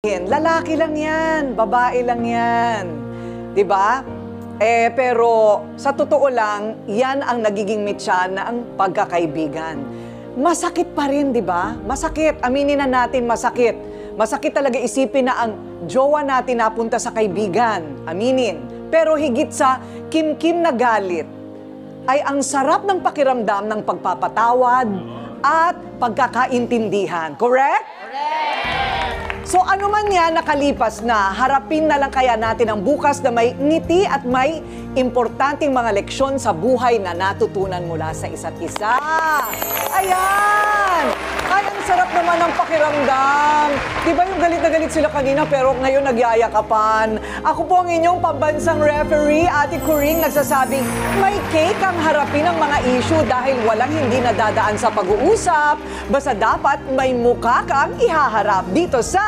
Lalaki lang yan, babae lang yan. 'Di ba? Pero sa totoo lang, yan ang nagiging mitya na ang pagkakaibigan. Masakit pa rin, 'di ba? Masakit, aminin na natin, masakit. Masakit talaga isipin na ang jowa natin napunta sa kaibigan. Aminin. Pero higit sa kimkim na galit, ay ang sarap ng pakiramdam ng pagpapatawad at pagkakaintindihan. Correct? So ano man yan nakalipas na, harapin na lang kaya natin ang bukas na may ngiti at may importanteng mga leksyon sa buhay na natutunan mula sa isa't isa. Ayan! Ay, ang sarap naman ng pakiramdam. Di ba yung galit na galit sila kanina pero ngayon nagyayakapan? Ako po ang inyong pambansang referee, Ate Coring, nagsasabing may cake ang harapin ang mga issue dahil walang hindi nadadaan sa pag-uusap. Basta dapat may mukha kang ihaharap dito sa